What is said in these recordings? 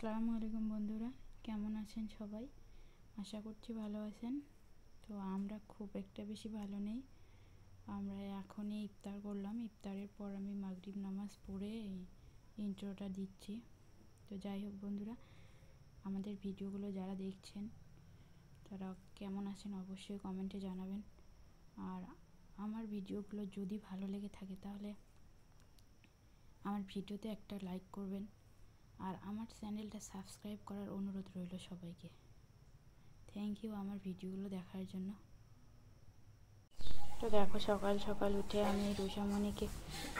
আসসালামু আলাইকুম বন্ধুরা, কেমন আছেন সবাই? আশা করছি ভালো আছেন। তো আমরা খুব একটা বেশি ভালো নেই। আমরা এখনই ইফতার করলাম। ইফতারের পর আমি মাগরিব নামাজ পড়ে এই ইন্ট্রোটা দিচ্ছি। তো যাই হোক বন্ধুরা, আমাদের ভিডিওগুলো যারা দেখছেন তারা কেমন আছেন অবশ্যই কমেন্টে জানাবেন। আর আমার ভিডিওগুলো যদি ভালো লেগে থাকে তাহলে আমার ভিডিওতে একটা লাইক করবেন আর আমার চ্যানেলটা সাবস্ক্রাইব করার অনুরোধ রইল সবাইকে। থ্যাংক ইউ আমার ভিডিওগুলো দেখার জন্য। তো দেখো, সকাল সকাল উঠে আমি রুষামণিকে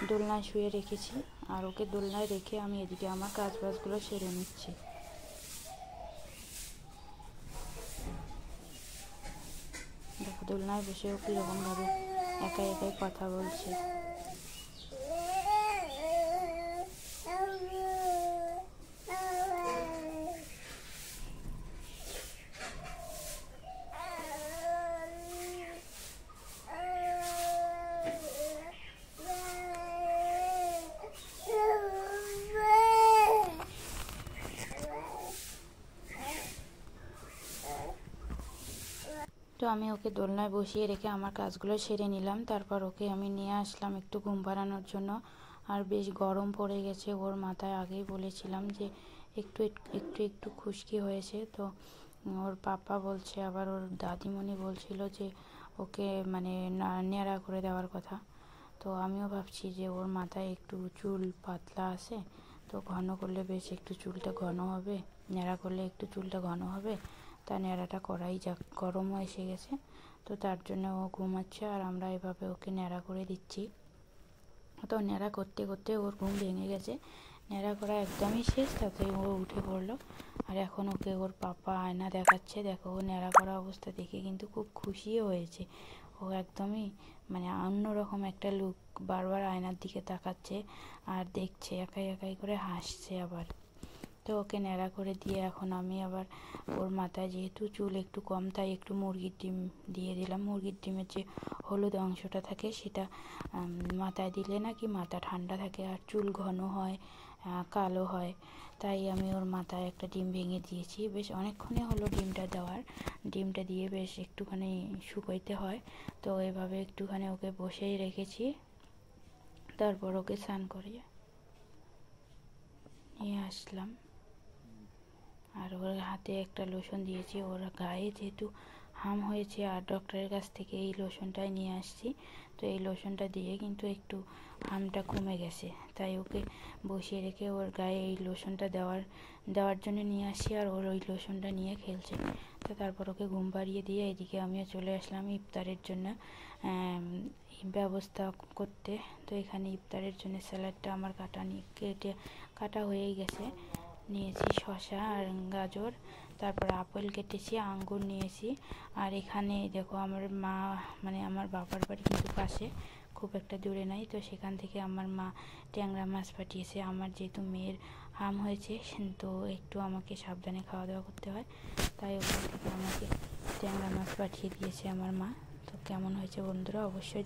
দোলনায় শুয়ে রেখেছি, আর ওকে দোলনায় রেখে আমি এদিকে আমার কাজবাজগুলো সেরে নিচ্ছি। দেখো দোলনায় বসে ও কীরকমভাবে একাই একাই কথা বলছে। তো আমি ওকে দোলনায় বসিয়ে রেখে আমার কাজগুলো সেরে নিলাম। তারপর ওকে আমি নিয়ে আসলাম একটু ঘুম পাড়ানোর জন্য। আর বেশ গরম পড়ে গেছে ওর মাথায়। আগেই বলেছিলাম যে একটু একটু একটু খুশকি হয়েছে। তো ওর পাপা বলছে, আবার ওর দাদিমণি বলছিল যে ওকে মানে ন্যাড়া করে দেওয়ার কথা। তো আমিও ভাবছি যে ওর মাথায় একটু চুল পাতলা আছে, তো ঘন করলে বেশ একটু চুলটা ঘন হবে, ন্যাড়া করলে একটু চুলটা ঘন হবে। তা ন্যাড়াটা করাই যাক, গরমও এসে গেছে। তো তার জন্য ও ঘুমাচ্ছে আর আমরা এভাবে ওকে ন্যাড়া করে দিচ্ছি। তো ন্যাড়া করতে করতে ওর ঘুম ভেঙে গেছে। ন্যাড়া করা একদমই শেষ, তাতে ও উঠে পড়লো। আর এখন ওকে ওর পাপা আয়না দেখাচ্ছে। দেখো, ও ন্যাড়া করা অবস্থা দেখে কিন্তু খুব খুশিও হয়েছে। ও একদমই মানে অন্যরকম একটা লুক, বারবার আয়নার দিকে তাকাচ্ছে আর দেখছে, একাই একাই করে হাসছে আবার। তো ওকে ন্যাড়া করে দিয়ে এখন আমি আবার ওর মাথায় যেহেতু চুল একটু কম, তাই একটু মুরগির ডিম দিয়ে দিলাম। মুরগির ডিমের যে হলুদ অংশটা থাকে সেটা মাথায় দিলে নাকি মাথা ঠান্ডা থাকে আর চুল ঘন হয়, কালো হয়। তাই আমি ওর মাথায় একটা ডিম ভেঙে দিয়েছি। বেশ অনেকক্ষণই হলো ডিমটা দেওয়ার। ডিমটা দিয়ে বেশ একটুখানি শুকোইতে হয়। তো এভাবে একটুখানি ওকে বসেই রেখেছি। তারপর ওকে স্নান করিয়ে নিয়ে আসলাম। আর ওর হাতে একটা লোশন দিয়েছি। ওর গায়ে যেহেতু হাম হয়েছে আর ডক্টরের কাছ থেকে এই লোশনটাই নিয়ে আসছি। তো এই লোশনটা দিয়ে কিন্তু একটু হামটা কমে গেছে, তাই ওকে বসিয়ে রেখে ওর গায়ে এই লোশনটা দেওয়ার জন্য নিয়ে আসি। আর ওর ওই লোশনটা নিয়ে খেলছে। তো তারপর ওকে ঘুম পাড়িয়ে দিয়ে এদিকে আমিও চলে আসলাম ইফতারের জন্য ব্যবস্থা করতে। তো এখানে ইফতারের জন্য স্যালাডটা আমার কাটা হয়েই গেছে। নিয়েছি শসা আর গাজর, তারপর আপেল কেটেছি, আঙ্গুর নিয়েছি। আর এখানে দেখো আমার মা, মানে আমার বাবার বাড়ি কিন্তু পাশে, খুব একটা দূরে নাই। তো সেখান থেকে আমার মা ট্যাংরা মাছ পাঠিয়েছে। আমার যেহেতু মেয়ের হাম হয়েছে, তো একটু আমাকে সাবধানে খাওয়া দাওয়া করতে হয়, তাই ওখান থেকে আমাকে ট্যাংরা মাছ পাঠিয়ে দিয়েছে আমার মা। তো কেমন হয়েছে বন্ধুরা অবশ্যই